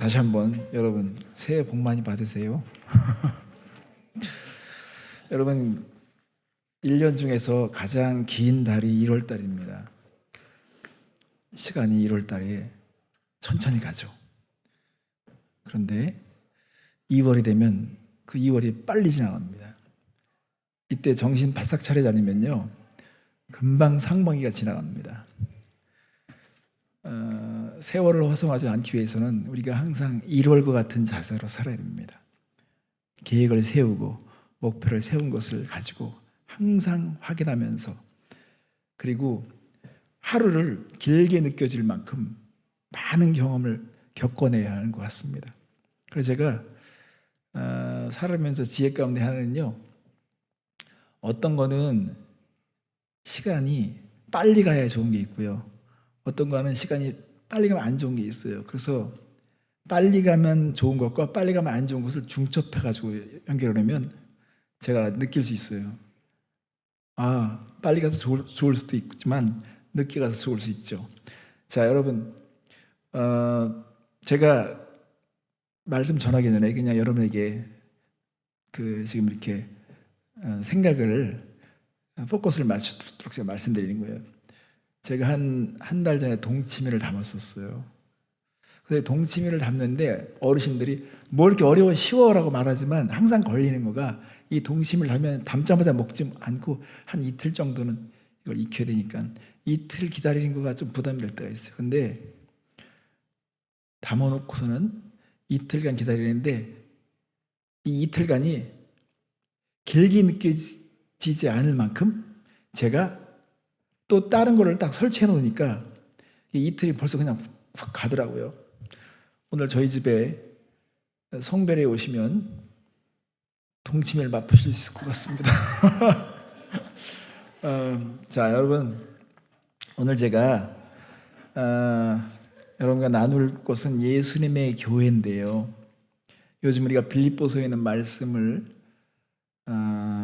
다시 한번 여러분 새해 복 많이 받으세요. 여러분 1년 중에서 가장 긴 달이 1월 달입니다. 시간이 1월 달에 천천히 가죠. 그런데 2월이 되면 그 2월이 빨리 지나갑니다. 이때 정신 바싹 차리지 않으면요 금방 상반기가 지나갑니다. 세월을 허송하지 않기 위해서는 우리가 항상 1월과 같은 자세로 살아야 됩니다. 계획을 세우고 목표를 세운 것을 가지고 항상 확인하면서, 그리고 하루를 길게 느껴질 만큼 많은 경험을 겪어내야 하는 것 같습니다. 그래서 제가 살아가면서 지혜 가운데 하나는요, 어떤 거는 시간이 빨리 가야 좋은 게 있고요, 어떤 거는 시간이 빨리 가면 안 좋은 게 있어요. 그래서 빨리 가면 좋은 것과 빨리 가면 안 좋은 것을 중첩해가지고 연결하려면 제가 느낄 수 있어요. 빨리 가서 좋을 수도 있지만 늦게 가서 좋을 수 있죠. 자, 여러분, 제가 말씀 전하기 전에 그냥 여러분에게 지금 이렇게 생각을 포커스를 맞추도록 제가 말씀드리는 거예요. 제가 한 달 전에 동치미를 담았었어요. 근데 동치미를 담는데 어르신들이 뭐 이렇게 어려워 쉬워라고 말하지만 항상 걸리는 거가, 이 동치미를 담자마자 먹지 않고 한 이틀 정도는 이걸 익혀야 되니까 이틀 기다리는 거가 좀 부담이 될 때가 있어요. 근데 담아놓고서는 이틀간 기다리는데 이 이틀간이 길게 느껴지지 않을 만큼 제가 또 다른 거를 딱 설치해 놓으니까 이 이틀이 벌써 그냥 확 가더라고요. 오늘 저희 집에 성별에 오시면 동치미를 맛보실 수 있을 것 같습니다. 자, 여러분, 오늘 제가 여러분과 나눌 것은 예수님의 교회인데요, 요즘 우리가 빌립보서에 있는 말씀을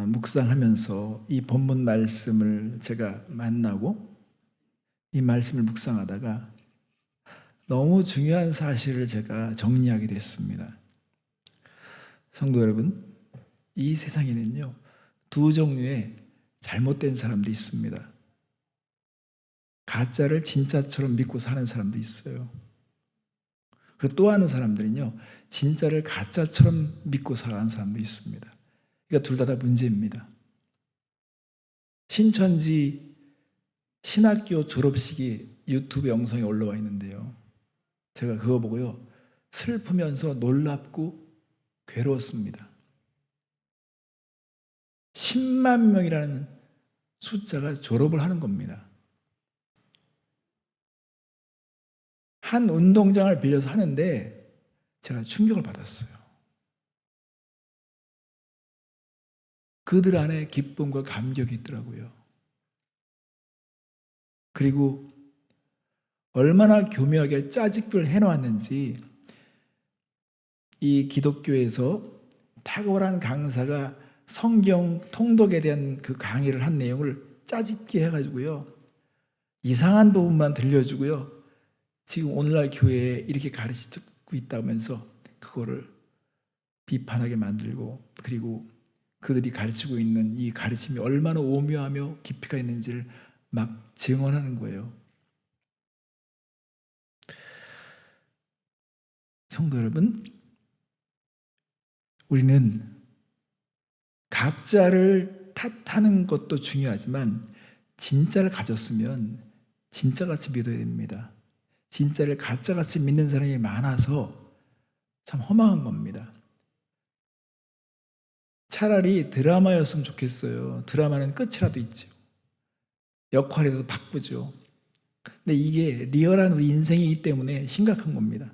묵상하면서 이 본문 말씀을 제가 만나고 이 말씀을 묵상하다가 너무 중요한 사실을 제가 정리하게 됐습니다. 성도 여러분, 이 세상에는요 두 종류의 잘못된 사람들이 있습니다. 가짜를 진짜처럼 믿고 사는 사람도 있어요. 그리고 또 하는 사람들은요 진짜를 가짜처럼 믿고 살아가는 사람도 있습니다. 그러니까 둘 다 문제입니다. 신천지 신학교 졸업식이 유튜브 영상에 올라와 있는데요, 제가 그거 보고요 슬프면서 놀랍고 괴로웠습니다. 10만 명이라는 숫자가 졸업을 하는 겁니다. 한 운동장을 빌려서 하는데 제가 충격을 받았어요. 그들 안에 기쁨과 감격이 있더라고요. 그리고 얼마나 교묘하게 짜집기를 해놓았는지, 이 기독교에서 탁월한 강사가 성경 통독에 대한 그 강의를 한 내용을 짜집기 해가지고요 이상한 부분만 들려주고요 지금 오늘날 교회에 이렇게 가르치고 있다면서 그거를 비판하게 만들고, 그리고 그들이 가르치고 있는 이 가르침이 얼마나 오묘하며 깊이가 있는지를 막 증언하는 거예요. 성도 여러분, 우리는 가짜를 탓하는 것도 중요하지만 진짜를 가졌으면 진짜같이 믿어야 됩니다. 진짜를 가짜같이 믿는 사람이 많아서 참 허망한 겁니다. 차라리 드라마였으면 좋겠어요. 드라마는 끝이라도 있죠. 역할에도 바꾸죠. 근데 이게 리얼한 우리 인생이기 때문에 심각한 겁니다.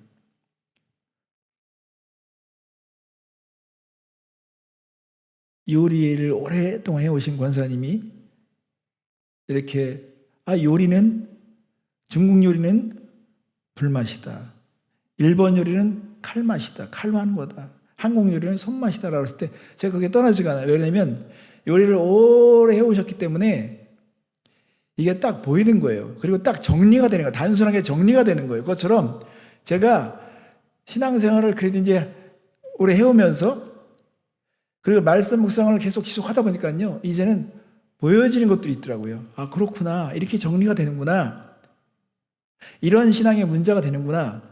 요리를 오랫동안 해오신 권사님이 이렇게 중국 요리는 불맛이다, 일본 요리는 칼맛이다, 칼로 하는 거다, 한국 요리는 손맛이다 라고 했을 때 제가 그게 떠나지가 않아요. 왜냐하면 요리를 오래 해오셨기 때문에 이게 딱 보이는 거예요. 그리고 딱 정리가 되는 거예요. 단순하게 정리가 되는 거예요. 그것처럼 제가 신앙생활을 그래도 이제 오래 해오면서 그리고 말씀 묵상을 계속 지속하다 보니까요, 이제는 보여지는 것들이 있더라고요. 아, 그렇구나. 이렇게 정리가 되는구나. 이런 신앙의 문제가 되는구나.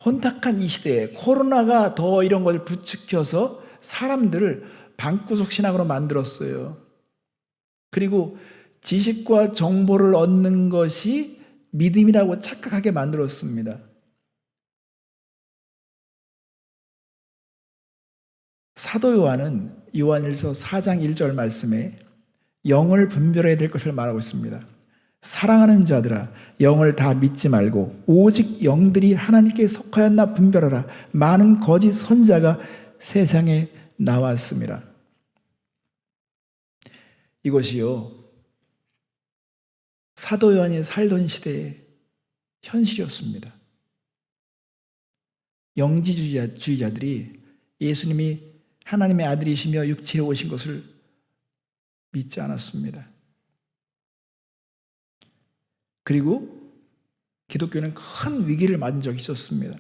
혼탁한 이 시대에 코로나가 더 이런 걸 부추겨서 사람들을 방구석 신앙으로 만들었어요. 그리고 지식과 정보를 얻는 것이 믿음이라고 착각하게 만들었습니다. 사도 요한은 요한일서 4장 1절 말씀에 영을 분별해야 될 것을 말하고 있습니다. 사랑하는 자들아, 영을 다 믿지 말고 오직 영들이 하나님께 속하였나 분별하라. 많은 거짓 선지자가 세상에 나왔습니다. 이것이요, 사도 요한이 살던 시대의 현실이었습니다. 영지주의자들이 예수님이 하나님의 아들이시며 육체에 오신 것을 믿지 않았습니다. 그리고 기독교는 큰 위기를 맞은 적이 있었습니다.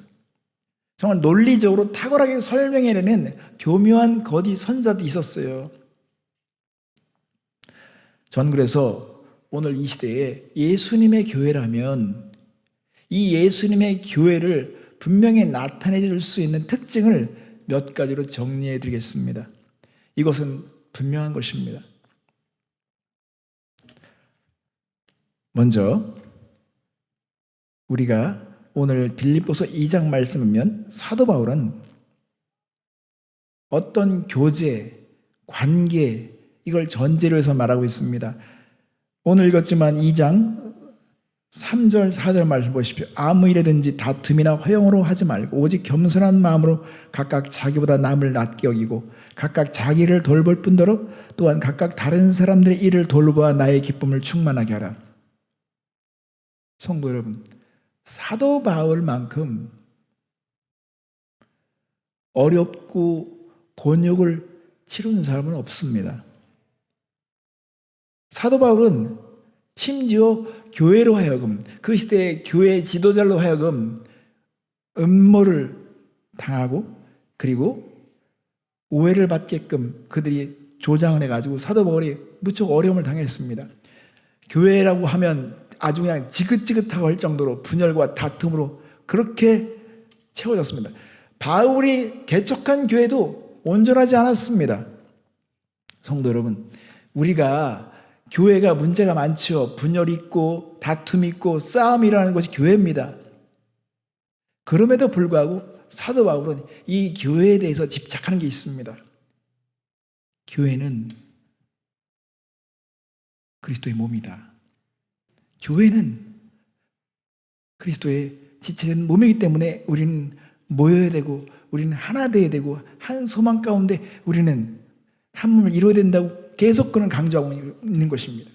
정말 논리적으로 탁월하게 설명해내는 교묘한 거짓 선자들이 있었어요. 전 그래서 오늘 이 시대에 예수님의 교회라면 이 예수님의 교회를 분명히 나타내 줄 수 있는 특징을 몇 가지로 정리해 드리겠습니다. 이것은 분명한 것입니다. 먼저 우리가 오늘 빌립보서 2장 말씀이면 사도 바울은 어떤 교제, 관계, 이걸 전제로 해서 말하고 있습니다. 오늘 읽었지만 2장 3절, 4절 말씀 보십시오. 아무 일에든지 다툼이나 허용으로 하지 말고 오직 겸손한 마음으로 각각 자기보다 남을 낮게 여기고 각각 자기를 돌볼 뿐더러 또한 각각 다른 사람들의 일을 돌보아 나의 기쁨을 충만하게 하라. 성도 여러분, 사도 바울만큼 어렵고 곤욕을 치르는 사람은 없습니다. 사도 바울은 심지어 교회로 하여금, 그 시대의 교회 지도자로 하여금 음모를 당하고 그리고 오해를 받게끔 그들이 조장을 해가지고 사도 바울이 무척 어려움을 당했습니다. 교회라고 하면 아주 그냥 지긋지긋하고 할 정도로 분열과 다툼으로 그렇게 채워졌습니다. 바울이 개척한 교회도 온전하지 않았습니다. 성도 여러분, 우리가 교회가 문제가 많죠. 분열이 있고 다툼이 있고 싸움이 일어나는 것이 교회입니다. 그럼에도 불구하고 사도 바울은 이 교회에 대해서 집착하는 게 있습니다. 교회는 그리스도의 몸이다. 교회는 그리스도의 지체된 몸이기 때문에 우리는 모여야 되고 우리는 하나 되어야 되고 한 소망 가운데 우리는 한 몸을 이루어야 된다고 계속 그는 강조하고 있는 것입니다.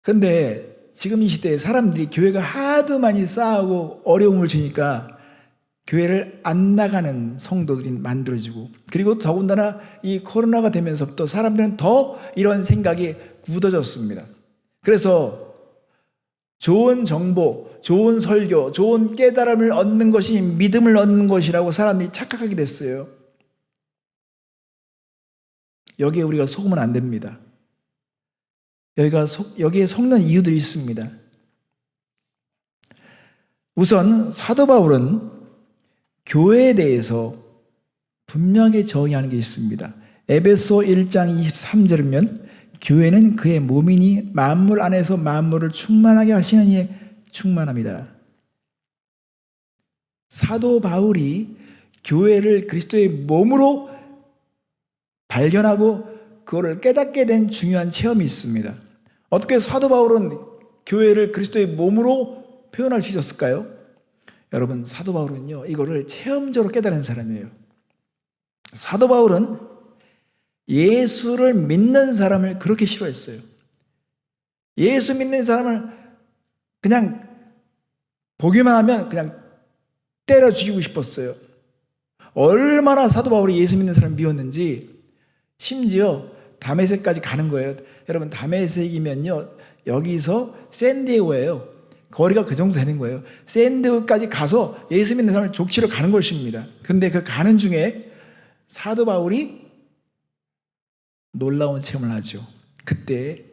그런데 지금 이 시대에 사람들이 교회가 하도 많이 싸우고 어려움을 주니까 교회를 안 나가는 성도들이 만들어지고 그리고 더군다나 이 코로나가 되면서부터 사람들은 더 이런 생각이 굳어졌습니다. 그래서 좋은 정보, 좋은 설교, 좋은 깨달음을 얻는 것이 믿음을 얻는 것이라고 사람들이 착각하게 됐어요. 여기에 우리가 속으면 안 됩니다. 여기에 속는 이유들이 있습니다. 우선 사도 바울은 교회에 대해서 분명하게 정의하는 게 있습니다. 에베소 1장 23절이면 교회는 그의 몸이니 만물 안에서 만물을 충만하게 하시는 이의 충만합니다. 사도 바울이 교회를 그리스도의 몸으로 발견하고 그거를 깨닫게 된 중요한 체험이 있습니다. 어떻게 사도 바울은 교회를 그리스도의 몸으로 표현할 수 있었을까요? 여러분, 사도 바울은요, 이거를 체험적으로 깨달은 사람이에요. 사도 바울은 예수를 믿는 사람을 그렇게 싫어했어요. 예수 믿는 사람을 그냥 보기만 하면 그냥 때려 죽이고 싶었어요. 얼마나 사도 바울이 예수 믿는 사람을 미웠는지 심지어 다메섹까지 가는 거예요. 여러분, 다메섹이면요 여기서 샌디에고예요. 거리가 그 정도 되는 거예요. 샌디에고까지 가서 예수 믿는 사람을 족치러 가는 것입니다. 근데 그 가는 중에 사도 바울이 놀라운 체험을 하죠. 그때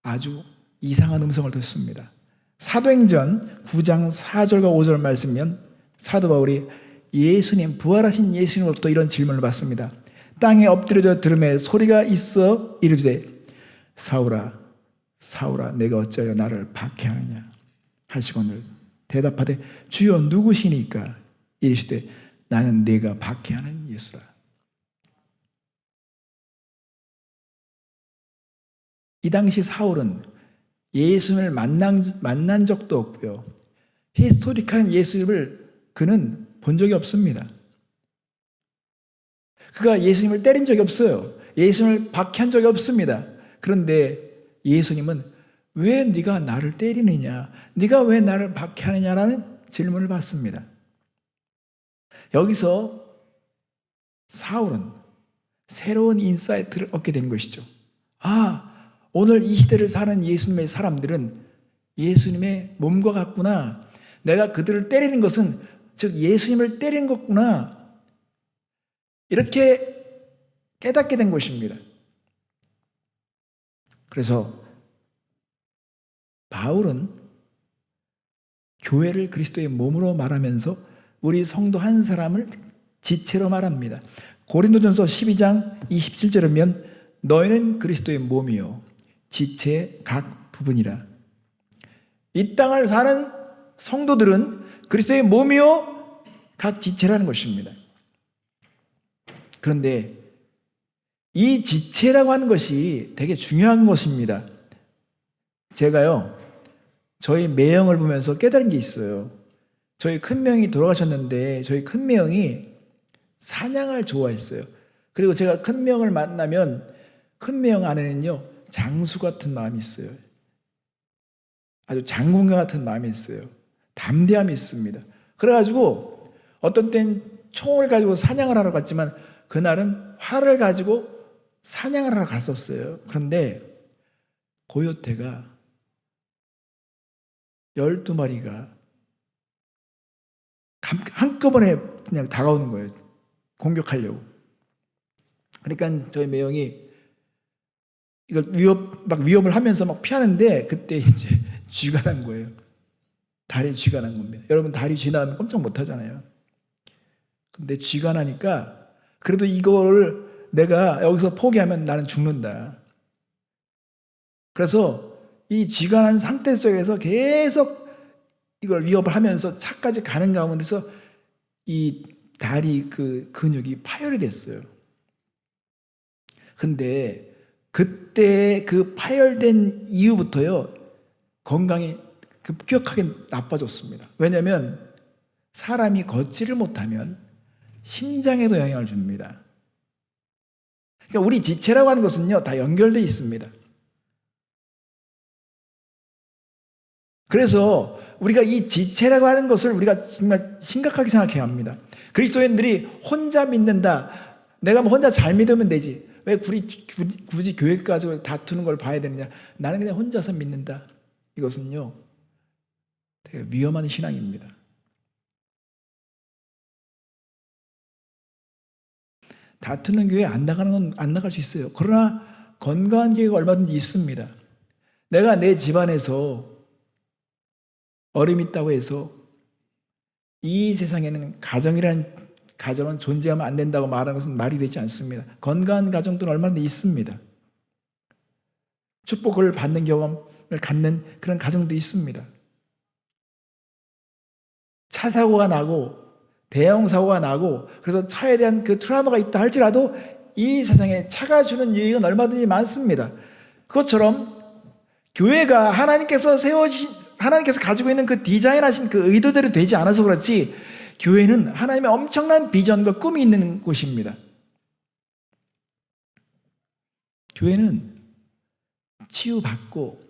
아주 이상한 음성을 듣습니다. 사도행전 9장 4절과 5절 말씀이면 사도 바울이 예수님, 부활하신 예수님으로부터 이런 질문을 받습니다. 땅에 엎드려져 들음에 소리가 있어 이르되 사울아 사울아 내가 어찌하여 나를 박해하느냐 하시거늘 대답하되 주여 누구시니까 이르시되 나는 네가 박해하는 예수라. 이 당시 사울은 예수님을 만난 적도 없고요. 히스토리컬한 예수님을 그는 본 적이 없습니다. 그가 예수님을 때린 적이 없어요. 예수님을 박해한 적이 없습니다. 그런데 예수님은 왜 네가 나를 때리느냐? 네가 왜 나를 박해하느냐라는 질문을 받습니다. 여기서 사울은 새로운 인사이트를 얻게 된 것이죠. 오늘 이 시대를 사는 예수님의 사람들은 예수님의 몸과 같구나. 내가 그들을 때리는 것은 즉 예수님을 때리는 것구나. 이렇게 깨닫게 된 것입니다. 그래서 바울은 교회를 그리스도의 몸으로 말하면서 우리 성도 한 사람을 지체로 말합니다. 고린도전서 12장 27절이면 너희는 그리스도의 몸이요 지체의 각 부분이라. 이 땅을 사는 성도들은 그리스도의 몸이요 각 지체라는 것입니다. 그런데 이 지체라고 하는 것이 되게 중요한 것입니다. 제가요 저희 매형을 보면서 깨달은 게 있어요. 저희 큰매형이 돌아가셨는데 저희 큰매형이 사냥을 좋아했어요. 그리고 제가 큰매형을 만나면 큰매형 안에는요 장수 같은 마음이 있어요. 아주 장군과 같은 마음이 있어요. 담대함이 있습니다. 그래가지고 어떤 땐 총을 가지고 사냥을 하러 갔지만 그날은 활을 가지고 사냥을 하러 갔었어요. 그런데 고요태가 12마리가 한꺼번에 그냥 다가오는 거예요. 공격하려고. 그러니까 저희 매형이 이걸 위협을 하면서 막 피하는데 그때 이제 쥐가 난 거예요. 다리에 쥐가 난 겁니다. 여러분 다리 쥐 나면 꼼짝 못 하잖아요. 근데 쥐가 나니까 그래도 이거를 내가 여기서 포기하면 나는 죽는다. 그래서 이 쥐가 난 상태 속에서 계속 이걸 위협을 하면서 차까지 가는 가운데서 이 다리 그 근육이 파열이 됐어요. 근데 그때 그 파열된 이후부터요 건강이 급격하게 나빠졌습니다. 왜냐하면 사람이 걷지를 못하면 심장에도 영향을 줍니다. 그러니까 우리 지체라고 하는 것은요 다 연결되어 있습니다. 그래서 우리가 이 지체라고 하는 것을 우리가 정말 심각하게 생각해야 합니다. 그리스도인들이 혼자 믿는다. 내가 뭐 혼자 잘 믿으면 되지. 왜 굳이 교회 가지고 다투는 걸 봐야 되느냐. 나는 그냥 혼자서 믿는다. 이것은요 되게 위험한 신앙입니다. 다투는 교회 안 나가는 건 안 나갈 수 있어요. 그러나 건강한 교회가 얼마든지 있습니다. 내가 내 집안에서 어려움이 있다고 해서 이 세상에는 가정은 존재하면 안 된다고 말하는 것은 말이 되지 않습니다. 건강한 가정들은 얼마나 있습니다. 축복을 받는 경험을 갖는 그런 가정도 있습니다. 차 사고가 나고 대형 사고가 나고 그래서 차에 대한 그 트라우마가 있다 할지라도 이 세상에 차가 주는 유익은 얼마든지 많습니다. 그것처럼 교회가 하나님께서 가지고 있는 그 디자인하신 그 의도대로 되지 않아서 그렇지 교회는 하나님의 엄청난 비전과 꿈이 있는 곳입니다. 교회는 치유받고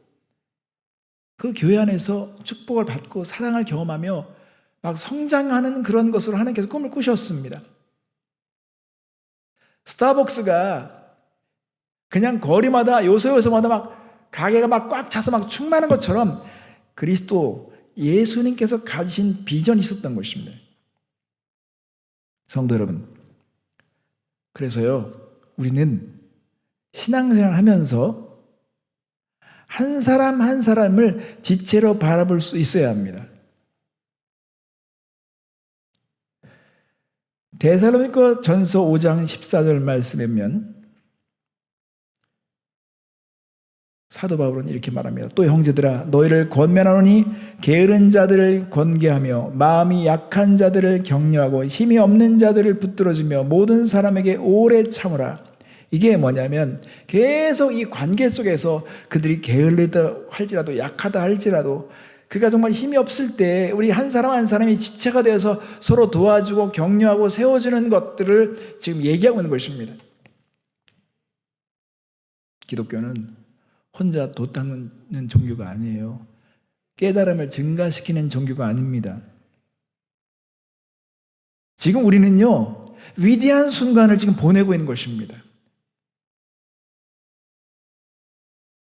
그 교회 안에서 축복을 받고 사랑을 경험하며 막 성장하는 그런 것으로 하나님께서 꿈을 꾸셨습니다. 스타벅스가 그냥 거리마다 요소요소마다 막 가게가 막 꽉 차서 막 충만한 것처럼 그리스도 예수님께서 가지신 비전이 있었던 것입니다. 성도 여러분, 그래서요, 우리는 신앙생활 하면서 한 사람 한 사람을 지체로 바라볼 수 있어야 합니다. 데살로니가 전서 5장 14절 말씀에 보면 사도 바울은 이렇게 말합니다. 또 형제들아, 너희를 권면하노니 게으른 자들을 권계하며 마음이 약한 자들을 격려하고 힘이 없는 자들을 붙들어주며 모든 사람에게 오래 참으라. 이게 뭐냐면 계속 이 관계 속에서 그들이 게을르다 할지라도 약하다 할지라도 그가 정말 힘이 없을 때 우리 한 사람 한 사람이 지체가 되어서 서로 도와주고 격려하고 세워주는 것들을 지금 얘기하고 있는 것입니다. 기독교는 혼자 돛 닦는 종교가 아니에요. 깨달음을 증가시키는 종교가 아닙니다. 지금 우리는요, 위대한 순간을 지금 보내고 있는 것입니다.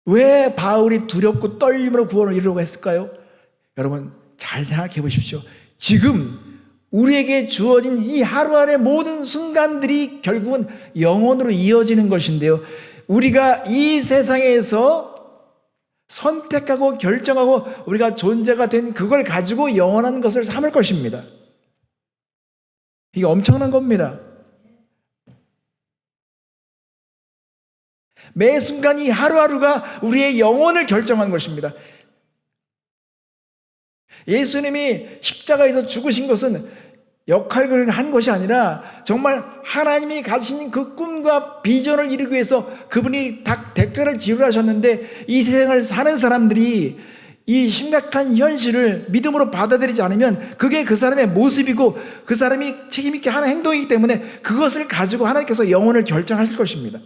왜 바울이 두렵고 떨림으로 구원을 이루려고 했을까요? 여러분 잘 생각해 보십시오. 지금 우리에게 주어진 이 하루하루의 모든 순간들이 결국은 영혼으로 이어지는 것인데요, 우리가 이 세상에서 선택하고 결정하고 우리가 존재가 된 그걸 가지고 영원한 것을 삼을 것입니다. 이게 엄청난 겁니다. 매 순간 이 하루하루가 우리의 영혼을 결정하는 것입니다. 예수님이 십자가에서 죽으신 것은 역할을 한 것이 아니라 정말 하나님이 가지신 그 꿈과 비전을 이루기 위해서 그분이 대가를 지불하셨는데 이 세상을 사는 사람들이 이 심각한 현실을 믿음으로 받아들이지 않으면 그게 그 사람의 모습이고 그 사람이 책임있게 하는 행동이기 때문에 그것을 가지고 하나님께서 영혼을 결정하실 것입니다.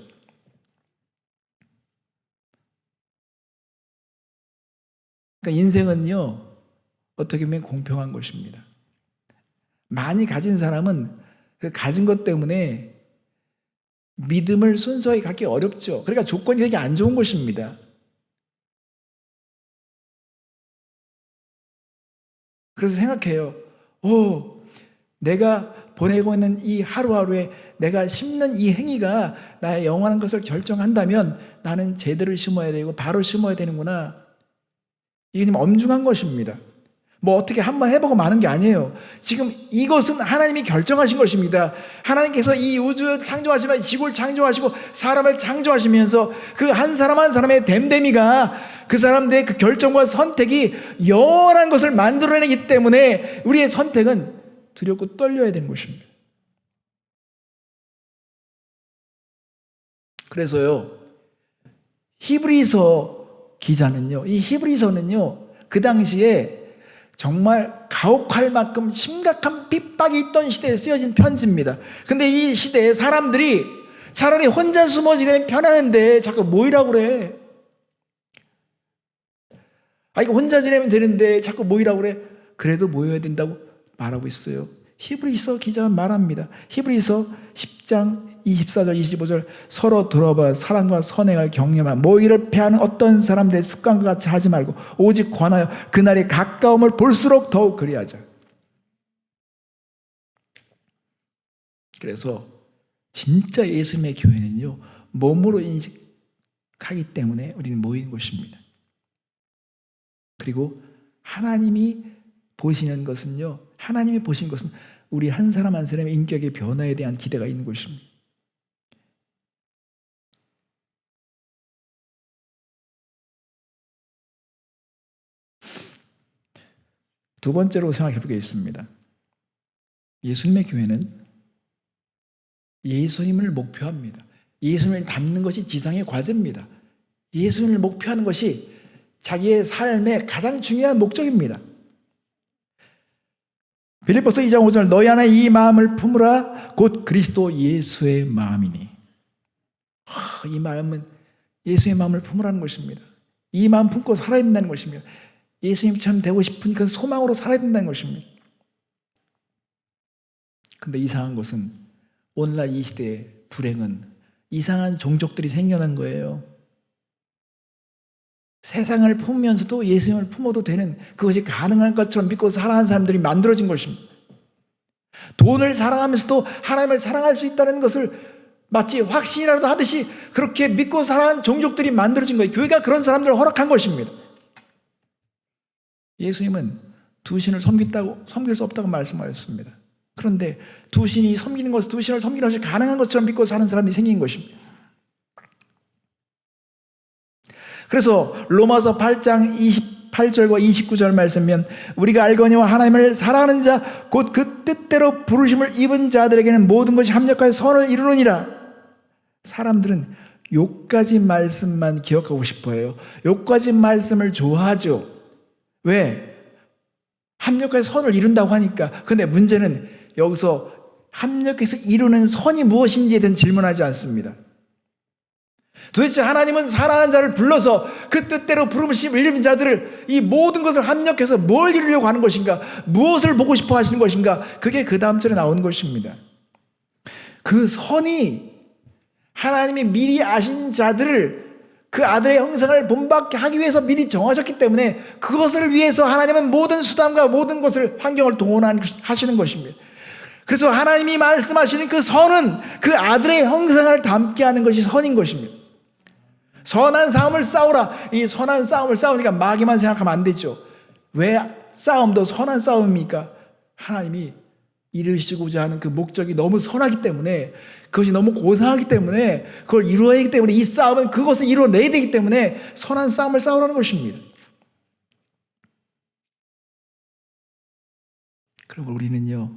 그러니까 인생은요, 어떻게 보면 공평한 것입니다. 많이 가진 사람은 그 가진 것 때문에 믿음을 순수하게 갖기 어렵죠. 그러니까 조건이 되게 안 좋은 것입니다. 그래서 생각해요. 내가 보내고 있는 이 하루하루에 내가 심는 이 행위가 나의 영원한 것을 결정한다면 나는 제대로 심어야 되고 바로 심어야 되는구나. 이게 좀 엄중한 것입니다. 뭐 어떻게 한번 해보고 마는 게 아니에요. 지금 이것은 하나님이 결정하신 것입니다. 하나님께서 이 우주를 창조하시면 지구를 창조하시고 사람을 창조하시면서 그 한 사람 한 사람의 됨됨이가 그 사람들의 그 결정과 선택이 영원한 것을 만들어내기 때문에 우리의 선택은 두렵고 떨려야 되는 것입니다. 그래서요, 히브리서 기자는요, 이 히브리서는요, 그 당시에 정말 가혹할 만큼 심각한 핍박이 있던 시대에 쓰여진 편지입니다. 근데 이 시대에 사람들이 차라리 혼자 숨어 지내면 편하는데 자꾸 모이라고 그래. 이거 혼자 지내면 되는데 자꾸 모이라고 그래. 그래도 모여야 된다고 말하고 있어요. 히브리서 기자는 말합니다. 히브리서 10장 24절 25절 서로 들어봐 사랑과 선행을 격려하며 모의를 패하는 어떤 사람들의 습관과 같이 하지 말고 오직 권하여 그날의 가까움을 볼수록 더욱 그리하자. 그래서 진짜 예수님의 교회는요, 몸으로 인식하기 때문에 우리는 모이는 것입니다. 그리고 하나님이 보시는 것은요, 하나님이 보신 것은 우리 한 사람 한 사람의 인격의 변화에 대한 기대가 있는 것입니다. 두 번째로 생각해 보겠습니다. 예수님의 교회는 예수님을 목표합니다. 예수님을 닮는 것이 지상의 과제입니다. 예수님을 목표하는 것이 자기의 삶의 가장 중요한 목적입니다. 빌립보서 2장 5절 너희 안에 이 마음을 품으라 곧 그리스도 예수의 마음이니. 이 마음은 예수의 마음을 품으라는 것입니다. 이 마음 품고 살아야 된다는 것입니다. 예수님처럼 되고 싶은 그 소망으로 살아야 된다는 것입니다. 근데 이상한 것은 오늘날 이 시대의 불행은 이상한 종족들이 생겨난 거예요. 세상을 품으면서도 예수님을 품어도 되는, 그것이 가능한 것처럼 믿고 살아가는 사람들이 만들어진 것입니다. 돈을 사랑하면서도 하나님을 사랑할 수 있다는 것을 마치 확신이라도 하듯이 그렇게 믿고 살아가는 종족들이 만들어진 거예요. 교회가 그런 사람들을 허락한 것입니다. 예수님은 두 신을 섬길 수 없다고 말씀하셨습니다. 그런데 두 신이 섬기는 것을, 두 신을 섬기는 것이 가능한 것처럼 믿고 사는 사람이 생긴 것입니다. 그래서 로마서 8장 28절과 29절 말씀면 우리가 알거니와 하나님을 사랑하는 자 곧 그 뜻대로 부르심을 입은 자들에게는 모든 것이 합력하여 선을 이루느니라. 사람들은 요까지 말씀만 기억하고 싶어해요. 요까지 말씀을 좋아하죠. 왜? 합력해서 선을 이룬다고 하니까. 근데 문제는 여기서 합력해서 이루는 선이 무엇인지에 대한 질문하지 않습니다. 도대체 하나님은 사랑하는 자를 불러서 그 뜻대로 부르심을 입은 자들을 이 모든 것을 합력해서 뭘 이루려고 하는 것인가? 무엇을 보고 싶어 하시는 것인가? 그게 그 다음 절에 나오는 것입니다. 그 선이 하나님이 미리 아신 자들을 그 아들의 형상을 본받게 하기 위해서 미리 정하셨기 때문에 그것을 위해서 하나님은 모든 수단과 모든 것을 환경을 동원하시는 것입니다. 그래서 하나님이 말씀하시는 그 선은 그 아들의 형상을 담게 하는 것이 선인 것입니다. 선한 싸움을 싸우라. 이 선한 싸움을 싸우니까 마귀만 생각하면 안 되죠. 왜 싸움도 선한 싸움입니까? 하나님이 이루시고자 하는 그 목적이 너무 선하기 때문에, 그것이 너무 고상하기 때문에, 그걸 이루어야 하기 때문에, 이 싸움은 그것을 이루어내야 되기 때문에 선한 싸움을 싸우라는 것입니다. 그리고 우리는요,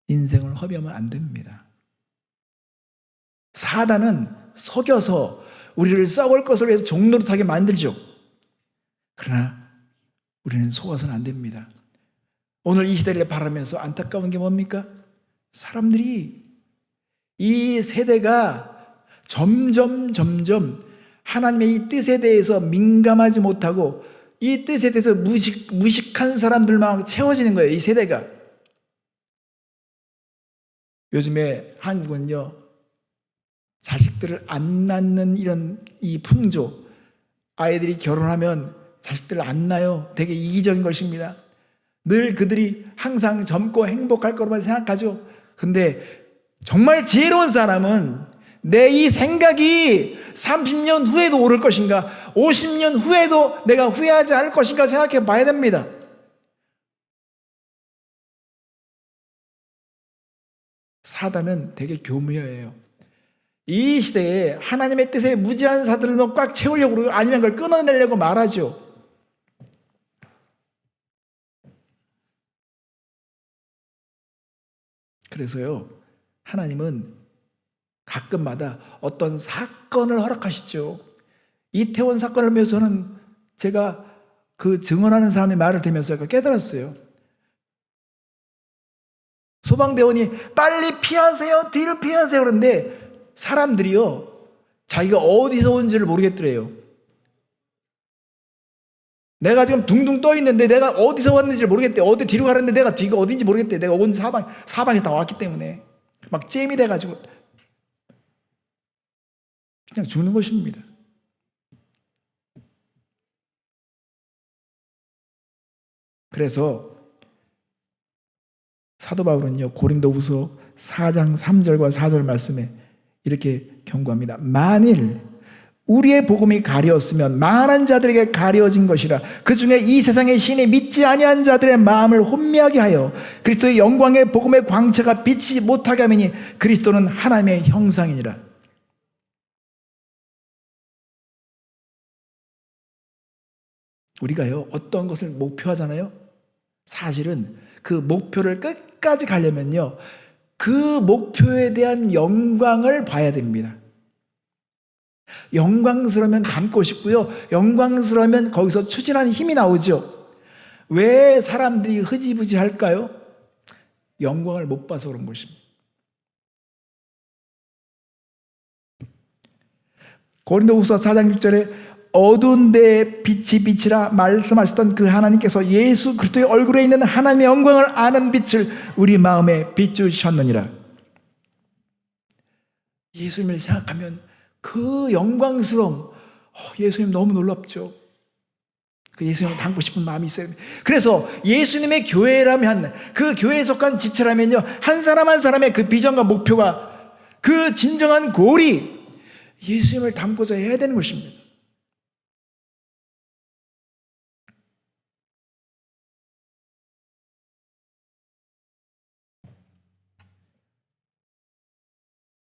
인생을 허비하면 안 됩니다. 사단은 속여서 우리를 썩을 것을 위해서 종노릇하게 만들죠. 그러나 우리는 속아서는 안 됩니다. 오늘 이 시대를 바라면서 안타까운 게 뭡니까? 사람들이, 이 세대가 점점 하나님의 이 뜻에 대해서 민감하지 못하고 이 뜻에 대해서 무식한 사람들만 채워지는 거예요. 이 세대가. 요즘에 한국은요, 자식들을 안 낳는 이런 이 풍조, 아이들이 결혼하면 자식들을 안 낳아요. 되게 이기적인 것입니다. 늘 그들이 항상 젊고 행복할 거로만 생각하죠. 근데 정말 지혜로운 사람은 내 이 생각이 30년 후에도 오를 것인가, 50년 후에도 내가 후회하지 않을 것인가 생각해 봐야 됩니다. 사단은 되게 교묘해요. 이 시대에 하나님의 뜻에 무지한 사들을 꽉 채우려고 그러고 아니면 그걸 끊어내려고 말하죠. 그래서요, 하나님은 가끔마다 어떤 사건을 허락하시죠. 이태원 사건을 보면서는 제가 그 증언하는 사람의 말을 들으면서 약간 깨달았어요. 소방대원이 빨리 피하세요, 뒤로 피하세요 그런데 사람들이요, 자기가 어디서 온지를 모르겠더래요. 내가 지금 둥둥 떠 있는데 내가 어디서 왔는지 모르겠대. 어디 뒤로 가는데 내가 뒤가 어딘지 모르겠대. 내가 온 사방에 다 왔기 때문에 막 잼이 돼가지고 그냥 죽는 것입니다. 그래서 사도 바울은요, 고린도후서 4장 3절과 4절 말씀에 이렇게 경고합니다. 만일 우리의 복음이 가려웠으면 많은 자들에게 가려진 것이라. 그 중에 이 세상의 신이 믿지 아니한 자들의 마음을 혼미하게 하여 그리스도의 영광의 복음의 광채가 비치지 못하게 하매니 그리스도는 하나님의 형상이니라. 우리가요, 어떤 것을 목표하잖아요. 사실은 그 목표를 끝까지 가려면요, 그 목표에 대한 영광을 봐야 됩니다. 영광스러우면 닮고 싶고요, 영광스러우면 거기서 추진하는 힘이 나오죠. 왜 사람들이 흐지부지 할까요? 영광을 못 봐서 그런 것입니다. 고린도후서 4장 6절에 어두운 데에 빛이 빛이라 말씀하셨던 그 하나님께서 예수 그리스도의 얼굴에 있는 하나님의 영광을 아는 빛을 우리 마음에 비추셨느니라. 예수님을 생각하면 그 영광스러움, 예수님 너무 놀랍죠. 그 예수님을 닮고 싶은 마음이 있어요. 그래서 예수님의 교회라면, 그 교회에 속한 지체라면요, 한 사람 한 사람의 그 비전과 목표가, 그 진정한 골이 예수님을 닮고자 해야 되는 것입니다.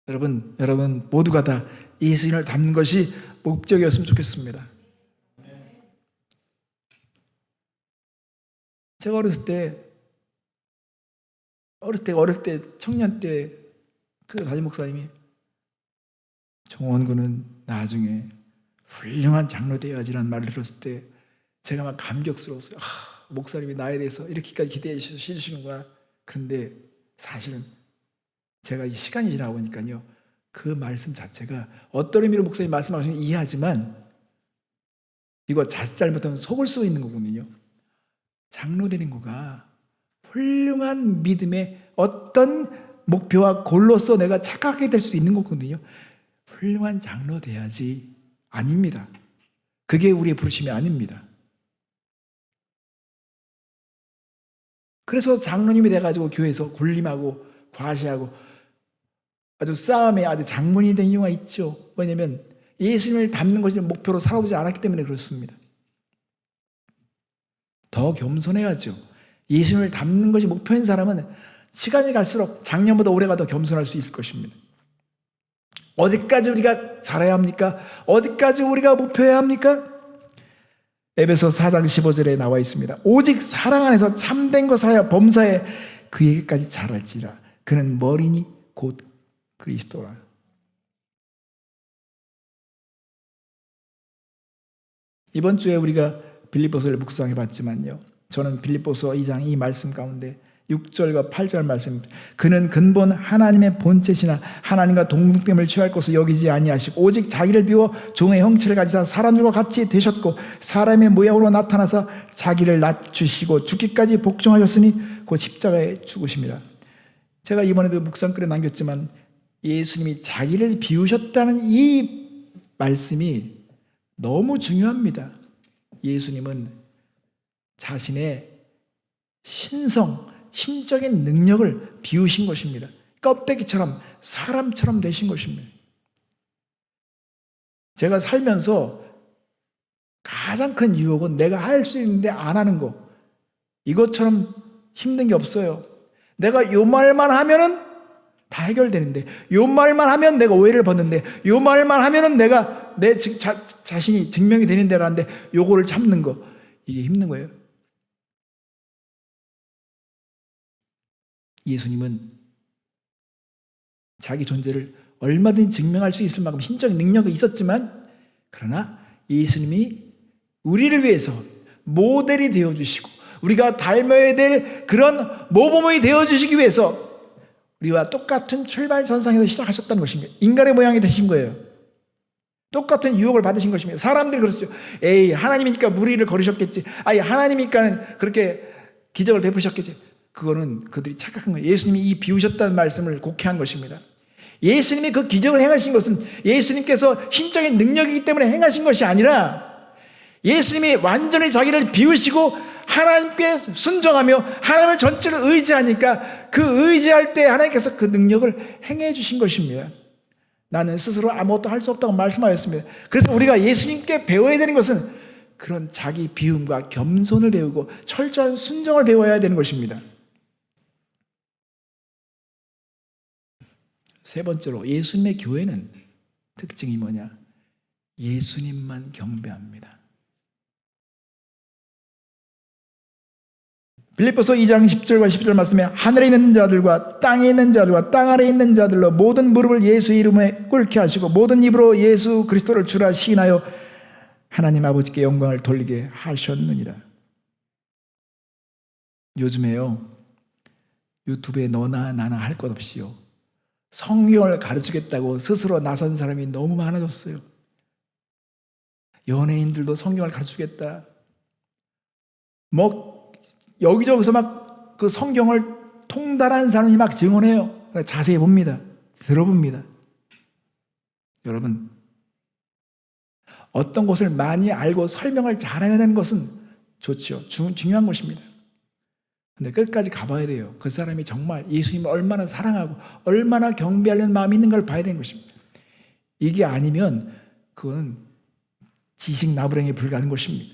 여러분 모두가 다 예수님을 닮는 것이 목적이었으면 좋겠습니다. 제가 어렸을 때 청년 때 그 담임 목사님이 정원군은 나중에 훌륭한 장로 되어야지라는 말을 들었을 때 제가 막 감격스러웠어요. 목사님이 나에 대해서 이렇게까지 기대해 주시는구나. 그런데 사실은 제가 이 시간이 지나고 보니까요, 그 말씀 자체가 어떤 의미로 목사님 말씀하시는 걸 이해하지만 이거 자칫 잘못하면 속을 수 있는 거거든요. 장로 되는 거가 훌륭한 믿음의 어떤 목표와 골로서 내가 착각하게 될 수도 있는 거거든요. 훌륭한 장로 돼야지 아닙니다. 그게 우리의 부르심이 아닙니다. 그래서 장로님이 돼가지고 교회에서 군림하고 과시하고 아주 싸움에 아주 장문이 된 이유가 있죠. 왜냐하면 예수님을 닮는 것이 목표로 살아오지 않았기 때문에 그렇습니다. 더 겸손해야죠. 예수님을 닮는 것이 목표인 사람은 시간이 갈수록 작년보다 올해가 더 겸손할 수 있을 것입니다. 어디까지 우리가 살아야 합니까? 어디까지 우리가 목표해야 합니까? 에베소 4장 15절에 나와 있습니다. 오직 사랑 안에서 참된 것하여 범사에 그에게까지 자랄지라. 그는 머리니 곧 그리스도라. 이번 주에 우리가 빌립보서를 묵상해 봤지만요, 저는 빌립보서 2장 이 말씀 가운데 6절과 8절 말씀, 그는 근본 하나님의 본체시나 하나님과 동등됨을 취할 것을 여기지 아니하시고 오직 자기를 비워 종의 형체를 가지사 사람들과 같이 되셨고 사람의 모양으로 나타나서 자기를 낮추시고 죽기까지 복종하셨으니 곧 십자가에 죽으심이라. 제가 이번에도 묵상글에 남겼지만 예수님이 자기를 비우셨다는 이 말씀이 너무 중요합니다. 예수님은 자신의 신적인 능력을 비우신 것입니다. 껍데기처럼 사람처럼 되신 것입니다. 제가 살면서 가장 큰 유혹은 내가 할 수 있는데 안 하는 거. 이것처럼 힘든 게 없어요. 내가 요 말만 하면은 다 해결되는데, 요 말만 하면 내가 오해를 받는데, 요 말만 하면은 내가 내 자신이 증명이 되는 데라는데 요거를 참는 거, 이게 힘든 거예요. 예수님은 자기 존재를 얼마든지 증명할 수 있을 만큼 신적인 능력이 있었지만, 그러나 예수님이 우리를 위해서 모델이 되어주시고 우리가 닮아야 될 그런 모범이 되어주시기 위해서 우리와 똑같은 출발선상에서 시작하셨다는 것입니다. 인간의 모양이 되신 거예요. 똑같은 유혹을 받으신 것입니다. 사람들이 그랬어요. 에이, 하나님이니까 무리를 거르셨겠지. 아니, 하나님이니까 그렇게 기적을 베푸셨겠지. 그거는 그들이 착각한 거예요. 예수님이 이 비우셨다는 말씀을 곡해한 것입니다. 예수님이 그 기적을 행하신 것은 예수님께서 신적인 능력이기 때문에 행하신 것이 아니라 예수님이 완전히 자기를 비우시고 하나님께 순종하며 하나님을 전체를 의지하니까 그 의지할 때 하나님께서 그 능력을 행해 주신 것입니다. 나는 스스로 아무것도 할 수 없다고 말씀하셨습니다. 그래서 우리가 예수님께 배워야 되는 것은 그런 자기 비움과 겸손을 배우고 철저한 순종을 배워야 되는 것입니다. 세 번째로, 예수님의 교회는 특징이 뭐냐? 예수님만 경배합니다. 빌립보서 2장 10절과 11절 말씀에 하늘에 있는 자들과 땅에 있는 자들과 땅 아래에 있는 자들로 모든 무릎을 예수의 이름에 꿇게 하시고 모든 입으로 예수 그리스도를 주라 시인하여 하나님 아버지께 영광을 돌리게 하셨느니라. 요즘에요, 유튜브에 너나 나나 할 것 없이요, 성경을 가르치겠다고 스스로 나선 사람이 너무 많아졌어요. 연예인들도 성경을 가르치겠다. 여기저기서 막 그 성경을 통달한 사람이 막 증언해요. 자세히 봅니다. 들어봅니다. 여러분, 어떤 것을 많이 알고 설명을 잘해내는 것은 좋죠. 중요한 것입니다. 근데 끝까지 가봐야 돼요. 그 사람이 정말 예수님을 얼마나 사랑하고 얼마나 경배하려는 마음이 있는 걸 봐야 되는 것입니다. 이게 아니면 그거는 지식 나부랭에 불과한 것입니다.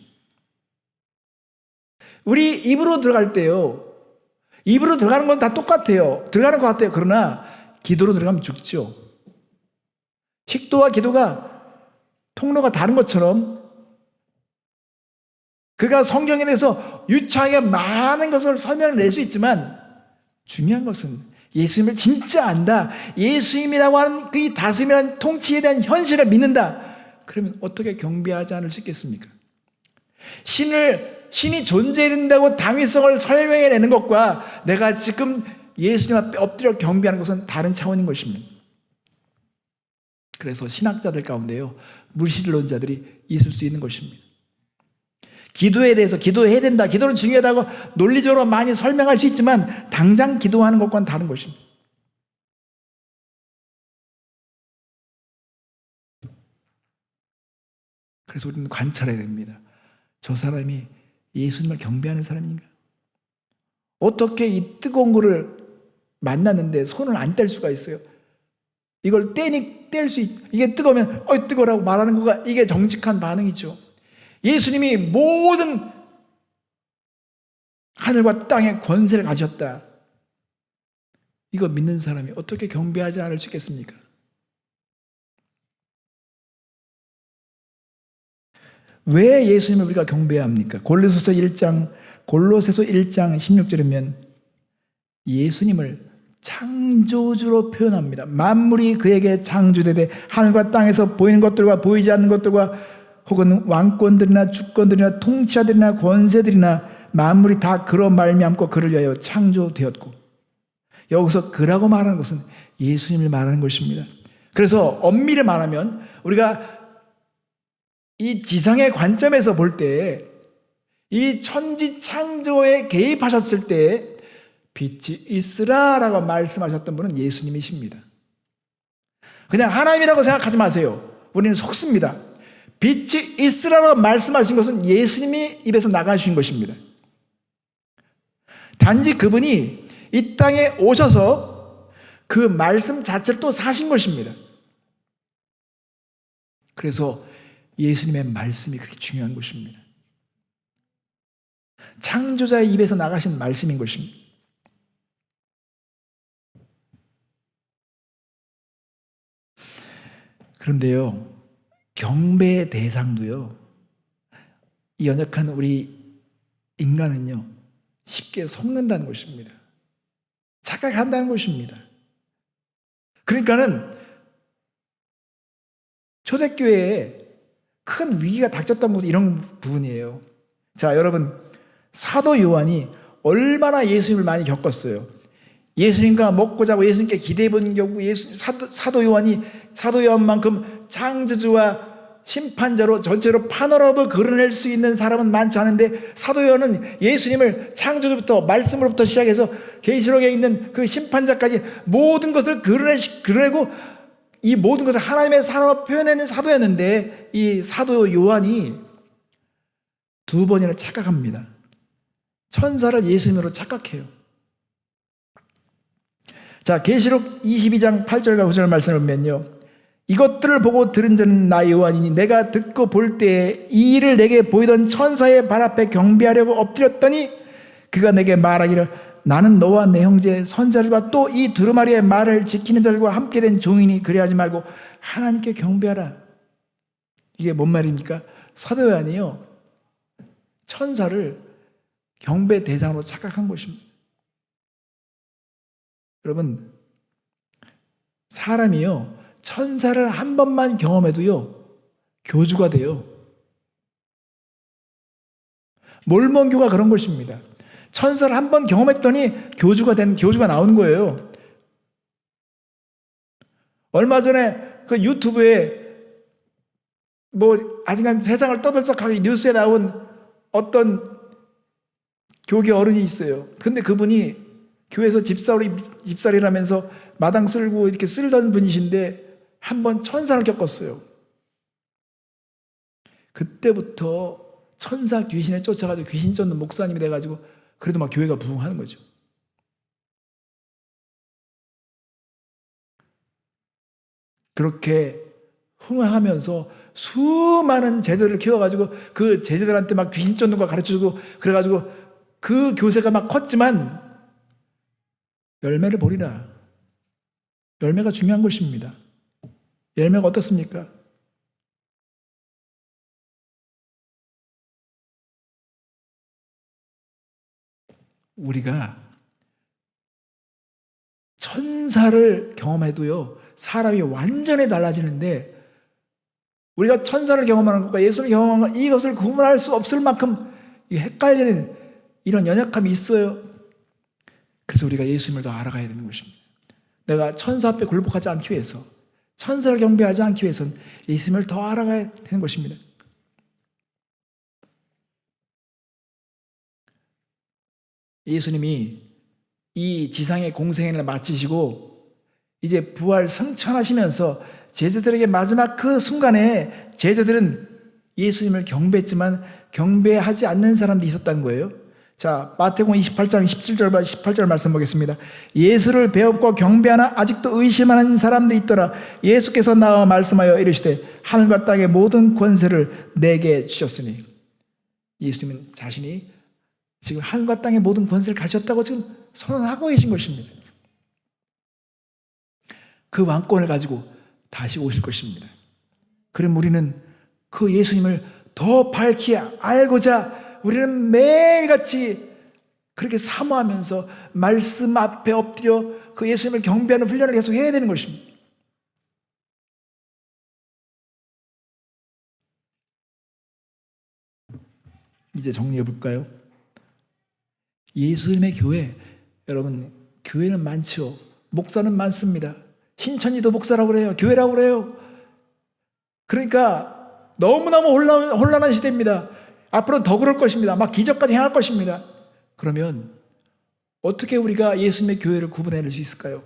우리 입으로 들어갈 때요, 입으로 들어가는 건 다 똑같아요. 들어가는 것 같아요. 그러나 기도로 들어가면 죽죠. 식도와 기도가 통로가 다른 것처럼 그가 성경에 대해서 유창하게 많은 것을 설명을 낼 수 있지만 중요한 것은 예수님을 진짜 안다. 예수님이라고 하는 그 다스림이라는 통치에 대한 현실을 믿는다. 그러면 어떻게 경배하지 않을 수 있겠습니까? 신이 존재된다고 당위성을 설명해내는 것과 내가 지금 예수님 앞에 엎드려 경배하는 것은 다른 차원인 것입니다. 그래서 신학자들 가운데요, 무신론자들이 있을 수 있는 것입니다. 기도에 대해서 기도해야 된다, 기도는 중요하다고 논리적으로 많이 설명할 수 있지만 당장 기도하는 것과는 다른 것입니다. 그래서 우리는 관찰해야 됩니다. 저 사람이 예수님을 경배하는 사람인가? 어떻게 이 뜨거운 거를 만났는데 손을 안 뗄 수가 있어요? 이걸 이게 뜨거우면 뜨거라고 말하는 거가 이게 정직한 반응이죠. 예수님이 모든 하늘과 땅의 권세를 가졌다. 이거 믿는 사람이 어떻게 경배하지 않을 수 있겠습니까? 왜 예수님을 우리가 경배해야 합니까? 골로새서 1장 16절이면 예수님을 창조주로 표현합니다. 만물이 그에게 창조되되 하늘과 땅에서 보이는 것들과 보이지 않는 것들과 혹은 왕권들이나 주권들이나 통치자들이나 권세들이나 만물이 다 그로 말미암고 그를 위하여 창조되었고, 여기서 그라고 말하는 것은 예수님을 말하는 것입니다. 그래서 엄밀히 말하면 우리가 이 지상의 관점에서 볼 때 이 천지 창조에 개입하셨을 때 빛이 있으라라고 말씀하셨던 분은 예수님이십니다. 그냥 하나님이라고 생각하지 마세요. 우리는 속습니다. 빛이 있으라고 말씀하신 것은 예수님이 입에서 나가신 것입니다. 단지 그분이 이 땅에 오셔서 그 말씀 자체를 또 사신 것입니다. 그래서 예수님의 말씀이 그렇게 중요한 것입니다. 창조자의 입에서 나가신 말씀인 것입니다. 그런데요, 경배의 대상도요, 이 연약한 우리 인간은요, 쉽게 속는다는 것입니다. 착각한다는 것입니다. 그러니까는 초대교회에 큰 위기가 닥쳤던 것은 이런 부분이에요. 자, 여러분, 사도 요한이 얼마나 예수님을 많이 겪었어요. 예수님과 먹고 자고 예수님께 기대해 본 경우 사도 요한만큼 창조주와 심판자로 전체로 파노라마로 그려낼 수 있는 사람은 많지 않은데, 사도 요한은 예수님을 창조주부터 말씀으로부터 시작해서 계시록에 있는 그 심판자까지 모든 것을 그려내고 이 모든 것을 하나님의 사랑으로 표현하는 사도였는데, 이 사도 요한이 2번이나 착각합니다. 천사를 예수님으로 착각해요. 자, 계시록 22장 8절과 9절 말씀을 보면요, 이것들을 보고 들은 자는 나 요한이니 내가 듣고 볼 때에 이 일을 내게 보이던 천사의 발 앞에 경배하려고 엎드렸더니 그가 내게 말하기를, 나는 너와 내 형제 선자들과 또 이 두루마리의 말을 지키는 자들과 함께 된 종이니 그래하지 말고 하나님께 경배하라. 이게 뭔 말입니까? 사도 요한이요, 천사를 경배 대상으로 착각한 것입니다. 여러분, 사람이요, 천사를 한 번만 경험해도요, 교주가 돼요. 몰몬교가 그런 것입니다. 천사를 한 번 경험했더니 교주가 나오는 거예요. 얼마 전에 그 유튜브에 아직은 세상을 떠들썩하게 뉴스에 나온 어떤 교계 어른이 있어요. 근데 그분이 교회에서 집살이라면서 마당 쓸고 이렇게 쓸던 분이신데 한 번 천사를 겪었어요. 그때부터 천사 귀신에 쫓아가지고 귀신 쫓는 목사님이 돼가지고 그래도 막 교회가 부흥하는 거죠. 그렇게 흥하면서 수많은 제자들을 키워가지고 그 제자들한테 막 귀신 쫓는 거 가르쳐주고 그래가지고 그 교세가 막 컸지만 열매를 보리라. 열매가 중요한 것입니다. 열매가 어떻습니까? 우리가 천사를 경험해도요, 사람이 완전히 달라지는데, 우리가 천사를 경험하는 것과 예수를 경험하는 것, 이것을 구분할 수 없을 만큼 헷갈리는 이런 연약함이 있어요. 그래서 우리가 예수님을 더 알아가야 되는 것입니다. 내가 천사 앞에 굴복하지 않기 위해서, 천사를 경배하지 않기 위해서는 예수님을 더 알아가야 되는 것입니다. 예수님이 이 지상의 공생애를 마치시고 이제 부활 승천하시면서 제자들에게 마지막 그 순간에 제자들은 예수님을 경배했지만 경배하지 않는 사람도 있었다는 거예요. 자, 마태복음 28장 18절 말씀 보겠습니다. 예수를 배웠고 경배하나 아직도 의심하는 사람도 있더라. 예수께서 나와 말씀하여 이르시되 하늘과 땅의 모든 권세를 내게 주셨으니, 예수님은 자신이 지금 하늘과 땅의 모든 권세를 가졌다고 지금 선언하고 계신 것입니다. 그 왕권을 가지고 다시 오실 것입니다. 그럼 우리는 그 예수님을 더 밝히 알고자 우리는 매일같이 그렇게 사모하면서 말씀 앞에 엎드려 그 예수님을 경배하는 훈련을 계속 해야 되는 것입니다. 이제 정리해 볼까요? 예수님의 교회, 여러분, 교회는 많죠. 목사는 많습니다. 신천지도 목사라고 그래요. 교회라고 그래요. 그러니까 너무너무 혼란한 시대입니다. 앞으로는 더 그럴 것입니다. 막 기적까지 행할 것입니다. 그러면 어떻게 우리가 예수님의 교회를 구분해낼 수 있을까요?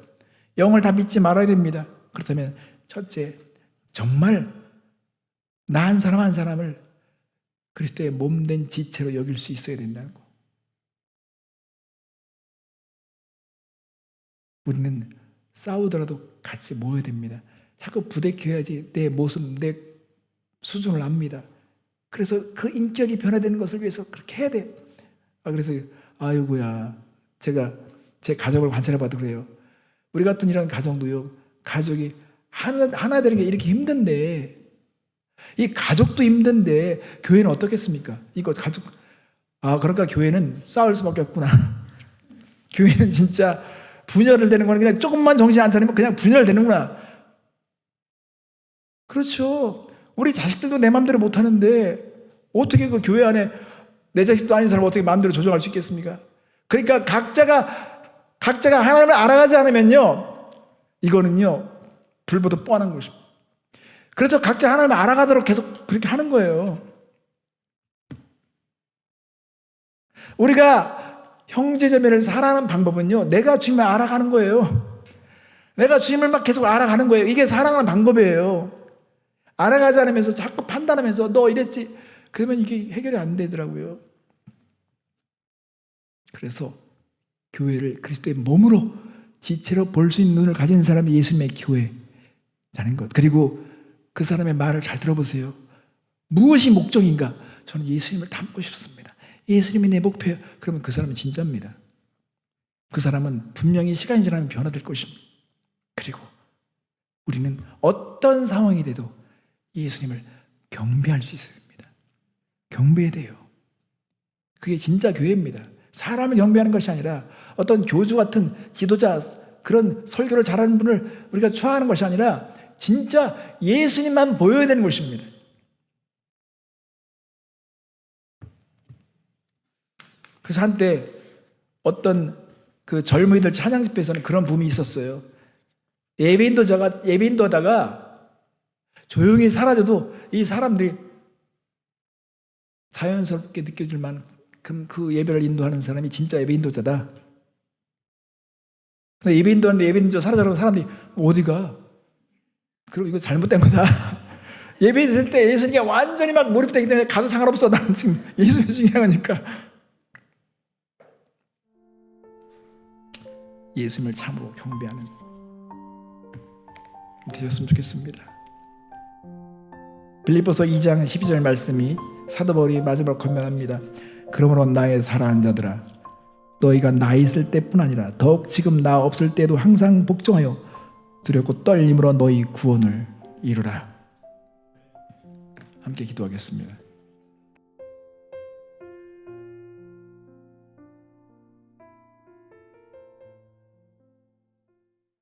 영을 다 믿지 말아야 됩니다. 그렇다면 첫째, 정말 나 한 사람 한 사람을 그리스도의 몸된 지체로 여길 수 있어야 된다는 거. 우리는 싸우더라도 같이 모여야 됩니다. 자꾸 부대껴야지 내 모습, 내 수준을 압니다. 그래서 그 인격이 변화되는 것을 위해서 그렇게 해야 돼. 그래서 아이고야, 제가 제 가족을 관찰해봐도 그래요. 우리 같은 이런 가정도요, 가족이 하나 되는 게 이렇게 힘든데, 이 가족도 힘든데 교회는 어떻겠습니까? 이거 가족, 그러니까 교회는 싸울 수밖에 없구나. 교회는 진짜 분열을 되는 거는 그냥 조금만 정신 안 차리면 그냥 분열되는구나. 그렇죠. 우리 자식들도 내 마음대로 못 하는데 어떻게 그 교회 안에 내 자식도 아닌 사람을 어떻게 마음대로 조정할 수 있겠습니까? 그러니까 각자가 하나님을 알아가지 않으면요, 이거는요 불보듯 뻔한 것입니다. 그래서 각자 하나님을 알아가도록 계속 그렇게 하는 거예요. 우리가 형제자매를 사랑하는 방법은요, 내가 주님을 알아가는 거예요. 내가 주님을 막 계속 알아가는 거예요. 이게 사랑하는 방법이에요. 알아가지 않으면서 자꾸 판단하면서 너 이랬지, 그러면 이게 해결이 안 되더라고요. 그래서 교회를 그리스도의 몸으로 지체로 볼 수 있는 눈을 가진 사람이 예수님의 교회라는 것. 그리고 그 사람의 말을 잘 들어보세요. 무엇이 목적인가? 저는 예수님을 닮고 싶습니다. 예수님이 내 목표예요. 그러면 그 사람은 진짜입니다. 그 사람은 분명히 시간이 지나면 변화될 것입니다. 그리고 우리는 어떤 상황이 돼도 예수님을 경배할 수 있어야 됩니다. 경배해야 돼요. 그게 진짜 교회입니다. 사람을 경배하는 것이 아니라 어떤 교주 같은 지도자, 그런 설교를 잘하는 분을 우리가 추앙하는 것이 아니라 진짜 예수님만 보여야 되는 것입니다. 그래서 한때 어떤 그 젊은이들 찬양 집회에서는 그런 붐이 있었어요. 예배인도다가 조용히 사라져도 이 사람들이 자연스럽게 느껴질 만큼 그 예배를 인도하는 사람이 진짜 예배인도자다. 예배인도하는데 예배인도 사라져서 사람들이 어디가? 그리고 이거 잘못된 거다. 예배 드릴 때 예수님께 완전히 막 몰입되기 때문에 가도 상관없어. 나는 지금 예수님이 중요한 거니까. 예수님을 참으로 경배하는 되셨으면 좋겠습니다. 빌립보서 2장 12절 말씀이 사도 바울이 마지막으로 권면합니다. 그러므로 나의 사랑하는 자들아, 너희가 나 있을 때뿐 아니라 더욱 지금 나 없을 때도 항상 복종하여 두렵고 떨림으로 너희 구원을 이루라. 함께 기도하겠습니다.